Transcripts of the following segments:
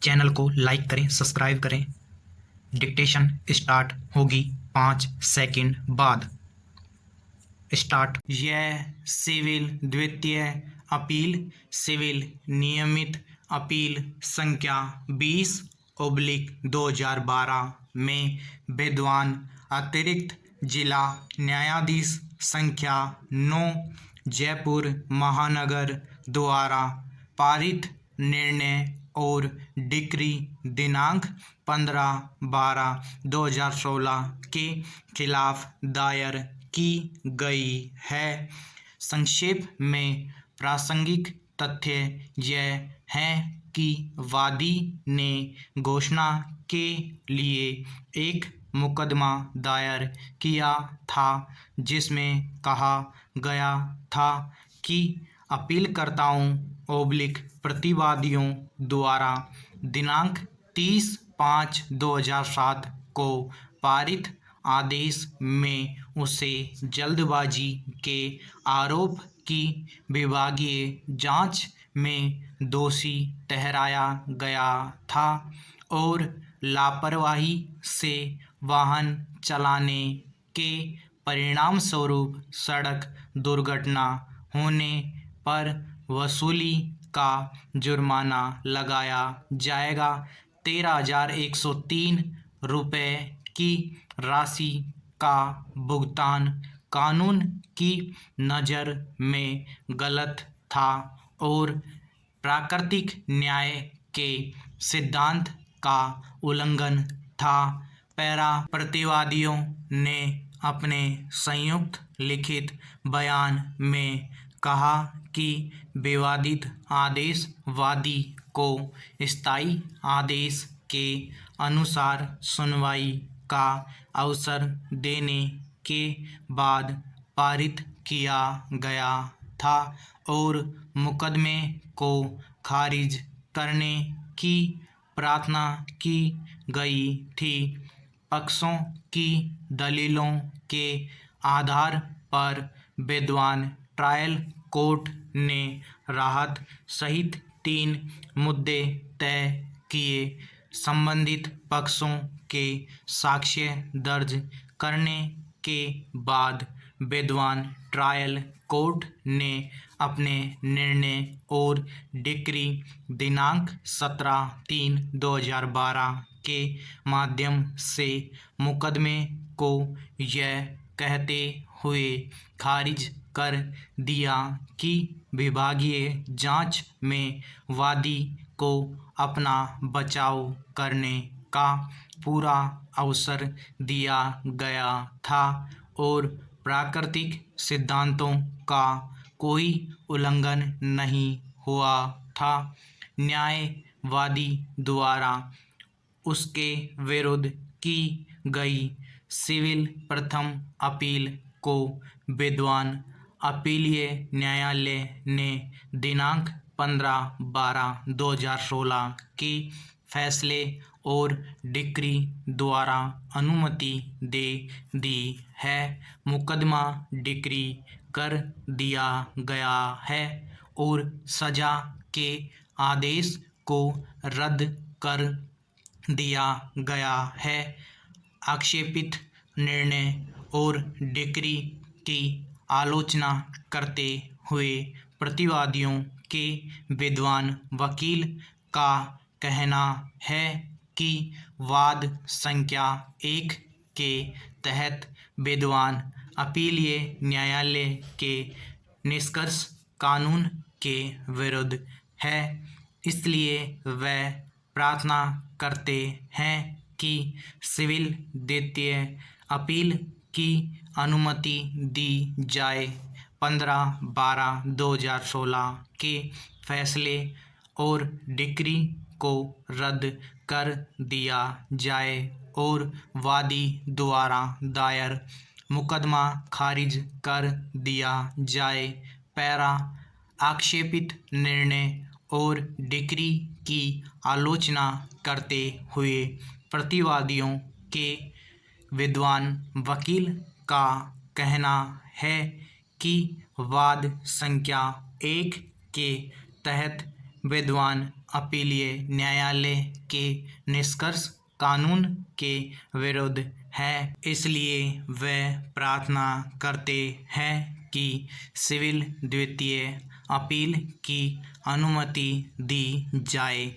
Channel को like करें, subscribe करें। डिक्टेशन स्टार्ट होगी 5 सेकंड बाद। स्टार्ट। यह सिविल द्वितीय अपील सिविल नियमित अपील संख्या 20/2012 में विद्वान अतिरिक्त जिला न्यायाधीश संख्या 9 जयपुर महानगर द्वारा पारित निर्णय और डिक्री दिनांक 15/12/2016 के खिलाफ दायर की गई है। संक्षेप में प्रासंगिक तथ्य यह है कि वादी ने घोषणा के लिए एक मुकदमा दायर किया था जिसमें कहा गया था कि अपीलकर्ताओं प्रतिवादियों द्वारा दिनांक 30/5/2007 को पारित आदेश में उसे जल्दबाजी के आरोप की विभागीय जांच में दोषी ठहराया गया था और लापरवाही से वाहन चलाने के परिणामस्वरूप सड़क दुर्घटना होने पर वसूली का जुर्माना लगाया जाएगा। 13,103 रुपये की राशि का भुगतान कानून की नज़र में गलत था और प्राकृतिक न्याय के सिद्धांत का उल्लंघन था। पैरा। प्रतिवादियों ने अपने संयुक्त लिखित बयान में कहा कि विवादित आदेश वादी को स्थायी आदेश के अनुसार सुनवाई का अवसर देने के बाद पारित किया गया था और मुकदमे को खारिज करने की प्रार्थना की गई थी। पक्षों की दलीलों के आधार पर विद्वान ट्रायल कोर्ट ने राहत सहित 3 मुद्दे तय किए। संबंधित पक्षों के साक्ष्य दर्ज करने के बाद विद्वान ट्रायल कोर्ट ने अपने निर्णय और डिक्री दिनांक 17/3/2012 के माध्यम से मुकदमे को यह कहते हुए खारिज कर दिया कि विभागीय जांच में वादी को अपना बचाव करने का पूरा अवसर दिया गया था और प्राकृतिक सिद्धांतों का कोई उल्लंघन नहीं हुआ था। न्यायवादी द्वारा उसके विरुद्ध की गई सिविल प्रथम अपील को विद्वान अपीलीय न्यायालय ने दिनांक 15/12/2016 के फैसले और डिक्री द्वारा अनुमति दे दी है। मुकदमा डिक्री कर दिया गया है और सजा के आदेश को रद्द कर दिया गया है। आक्षेपित निर्णय और डिक्री की आलोचना करते हुए प्रतिवादियों के विद्वान वकील का कहना है कि वाद संख्या 1 के तहत विद्वान अपीलीय न्यायालय के निष्कर्ष कानून के विरुद्ध है। इसलिए वे प्रार्थना करते हैं कि सिविल द्वितीय अपील की अनुमति दी जाए। 15/12/2016 के फैसले और डिक्री को रद्द कर दिया जाए और वादी द्वारा दायर मुकदमा खारिज कर दिया जाए। पैरा। आक्षेपित निर्णय और डिक्री की आलोचना करते हुए प्रतिवादियों के विद्वान वकील का कहना है कि वाद संख्या 1 के तहत विद्वान अपीलीय न्यायालय के निष्कर्ष कानून के विरुद्ध है, इसलिए वे प्रार्थना करते हैं कि सिविल द्वितीय अपील की अनुमति दी जाए।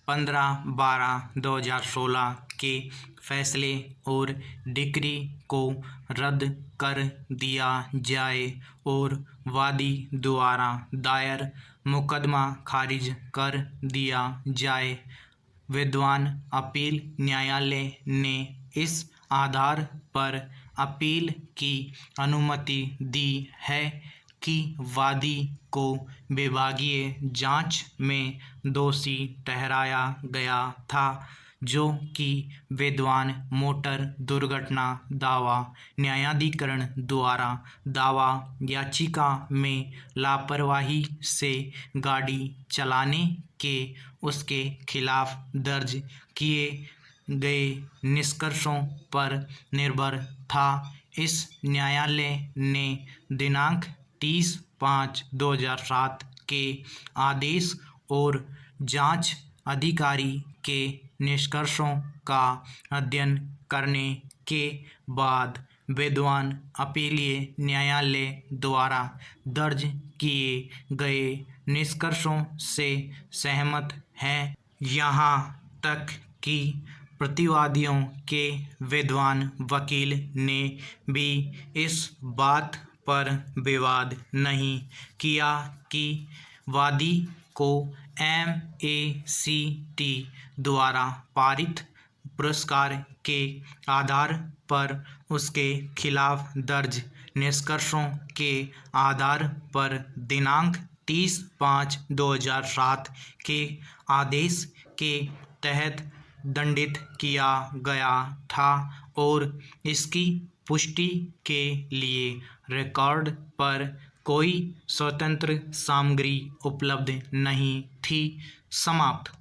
15/12/2016 के फैसले और डिक्री को रद्द कर दिया जाए और वादी द्वारा दायर मुकदमा खारिज कर दिया जाए। विद्वान अपील न्यायालय ने इस आधार पर अपील की अनुमति दी है कि वादी को विभागीय जांच में दोषी ठहराया गया था, जो कि विद्वान मोटर दुर्घटना दावा न्यायाधिकरण द्वारा दावा याचिका में लापरवाही से गाड़ी चलाने के उसके खिलाफ दर्ज किए गए निष्कर्षों पर निर्भर था। इस न्यायालय ने दिनांक 30/5/2007 के आदेश और जांच अधिकारी के निष्कर्षों का अध्ययन करने के बाद विद्वान अपीलीय न्यायालय द्वारा दर्ज किए गए निष्कर्षों से सहमत है। यहाँ तक कि प्रतिवादियों के विद्वान वकील ने भी इस बात पर विवाद नहीं किया कि वादी को MACT द्वारा पारित पुरस्कार के आधार पर उसके खिलाफ दर्ज निष्कर्षों के आधार पर दिनांक 30/5/2007 के आदेश के तहत दंडित किया गया था और इसकी पुष्टि के लिए रिकॉर्ड पर कोई स्वतंत्र सामग्री उपलब्ध नहीं थी। समाप्त।